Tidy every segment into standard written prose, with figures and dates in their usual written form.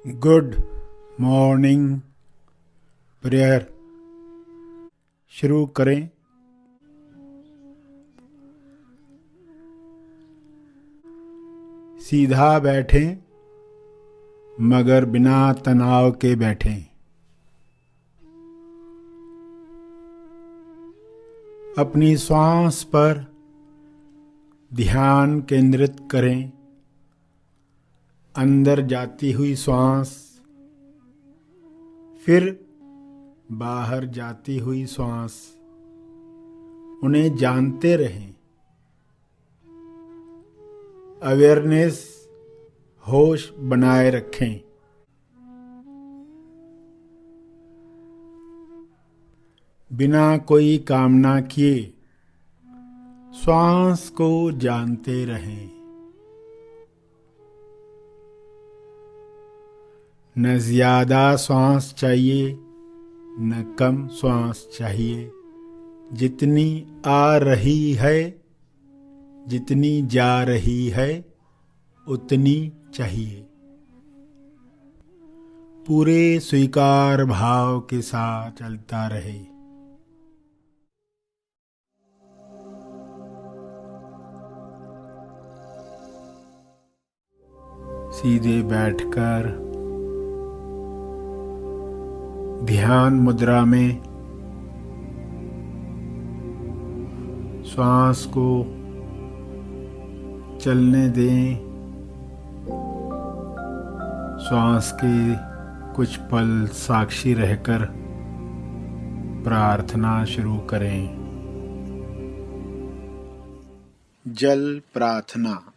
Good morning prayer शुरू करें। सीधा बैठें मगर बिना तनाव के बैठें। अपनी श्वास पर ध्यान केंद्रित करें। अंदर जाती हुई श्वास, फिर बाहर जाती हुई श्वास, उन्हें जानते रहें। अवेयरनेस, होश बनाए रखें। बिना कोई कामना किए श्वास को जानते रहें। न ज्यादा श्वास चाहिए न कम श्वास चाहिए। जितनी आ रही है, जितनी जा रही है, उतनी चाहिए। पूरे स्वीकार भाव के साथ चलता रहे। सीधे बैठकर ध्यान मुद्रा में श्वास को चलने दें। श्वास के कुछ पल साक्षी रहकर प्रार्थना शुरू करें। जल प्रार्थना।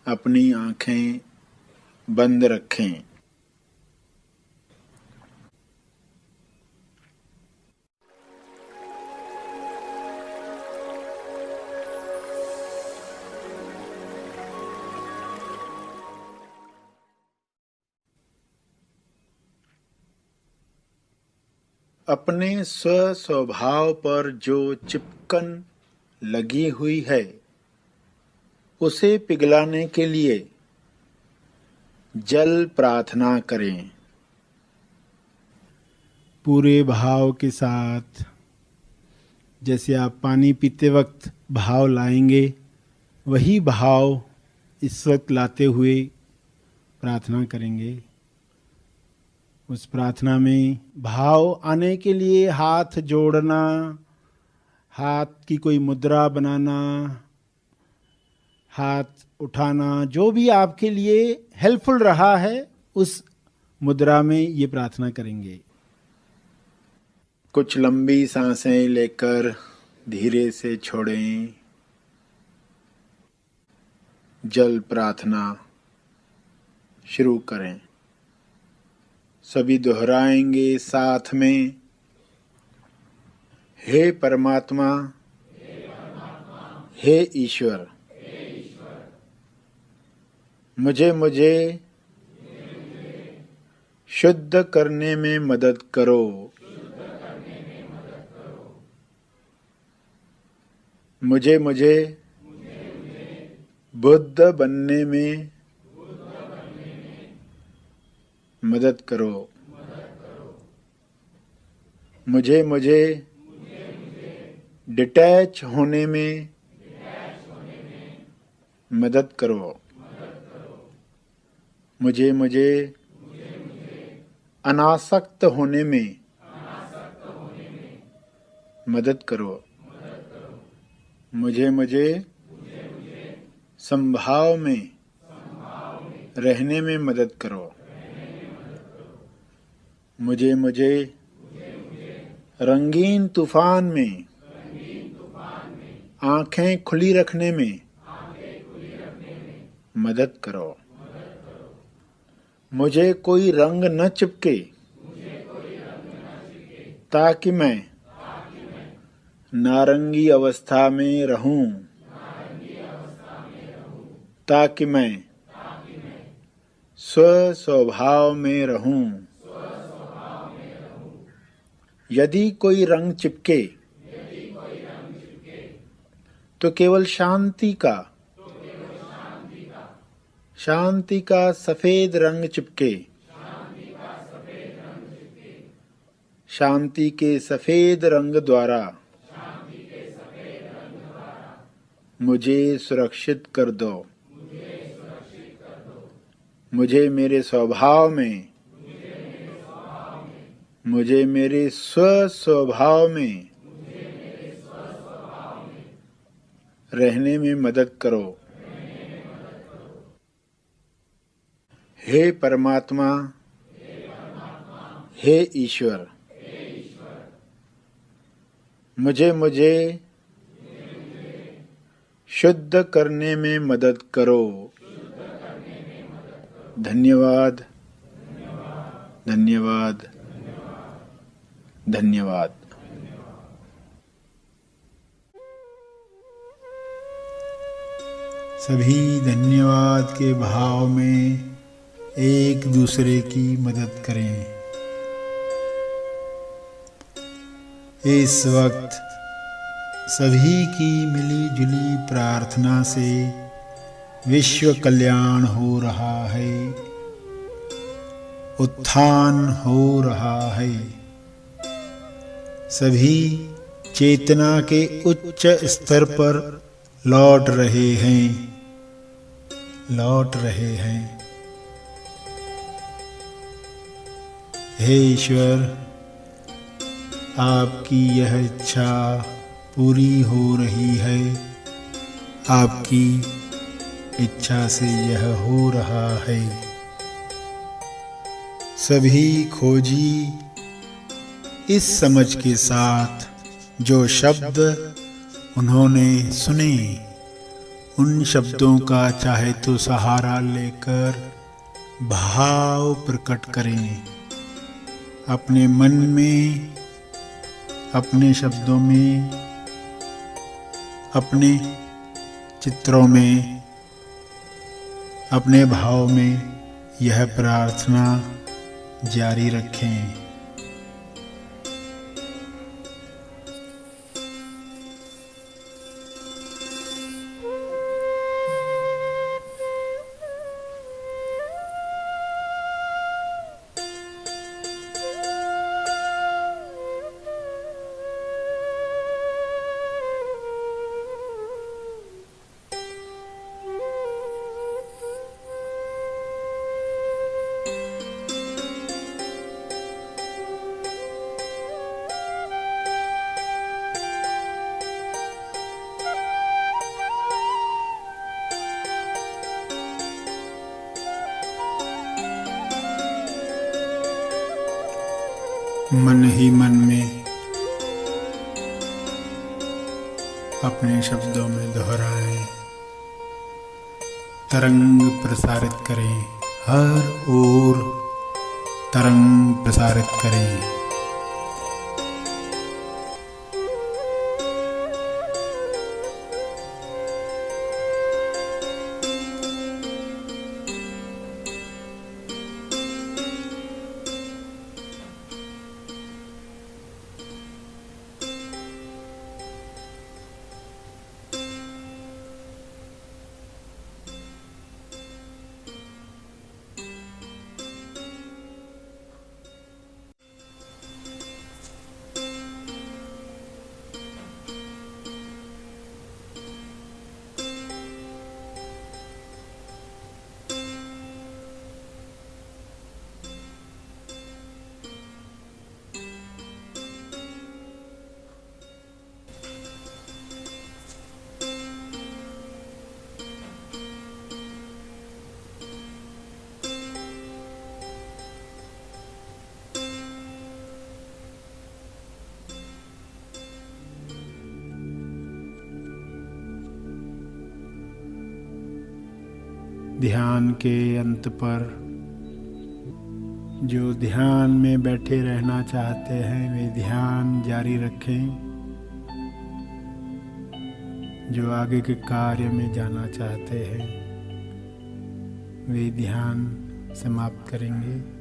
अपनी आंखें बंद रखें। अपने स्वभाव पर जो चिपकन लगी हुई है, उसे पिघलाने के लिए जल प्रार्थना करें। पूरे भाव के साथ, जैसे आप पानी पीते वक्त भाव लाएंगे, वही भाव इस वक्त लाते हुए प्रार्थना करेंगे। उस प्रार्थना में भाव आने के लिए हाथ जोड़ना, हाथ की कोई मुद्रा बनाना, हाथ उठाना, जो भी आपके लिए हेल्पफुल रहा है, उस मुद्रा में ये प्रार्थना करेंगे। कुछ लंबी सांसें लेकर धीरे से छोड़ें। जल प्रार्थना शुरू करें। सभी दोहराएंगे साथ में। हे परमात्मा, हे ईश्वर, मुझे शुद्ध करने में मदद करो। मुझे बुद्ध बनने में मदद करो। मुझे डिटैच होने में मदद करो। मुझे अनासक्त होने में मदद करो। मुझे संभाव में रहने में मदद करो। मुझे रंगीन तूफान में आंखें खुली रखने में मदद करो। मुझे कोई रंग न चिपके, ताकि मैं नारंगी अवस्था में रहूं, ताकि मैं स्वभाव में रहूं। यदि कोई रंग चिपके तो केवल शांति का शांति का सफेद रंग चिपके, शांति के सफेद रंग द्वारा मुझे सुरक्षित कर दो। मुझे मेरे स्वभाव में, मुझे मेरे स्वभाव में रहने में मदद करो। हे परमात्मा, हे ईश्वर, मुझे शुद्ध करने में मदद करो। धन्यवाद, धन्यवाद, धन्यवाद। सभी धन्यवाद के भाव में एक दूसरे की मदद करें। इस वक्त सभी की मिली जुली प्रार्थना से विश्व कल्याण हो रहा है, उत्थान हो रहा है। सभी चेतना के उच्च स्तर पर लौट रहे हैं, लौट रहे हैं। हे ईश्वर, आपकी यह इच्छा पूरी हो रही है। आपकी इच्छा से यह हो रहा है। सभी खोजी इस समझ के साथ जो शब्द उन्होंने सुने, उन शब्दों का चाहे तो सहारा लेकर भाव प्रकट करें। अपने मन में, अपने शब्दों में, अपने चित्रों में, अपने भाव में यह प्रार्थना जारी रखें। मन ही मन में अपने शब्दों में दोहराएं, तरंग प्रसारित करें, हर ओर तरंग प्रसारित करें। ध्यान के अंत पर जो ध्यान में बैठे रहना चाहते हैं वे ध्यान जारी रखें। जो आगे के कार्य में जाना चाहते हैं वे ध्यान समाप्त करेंगे।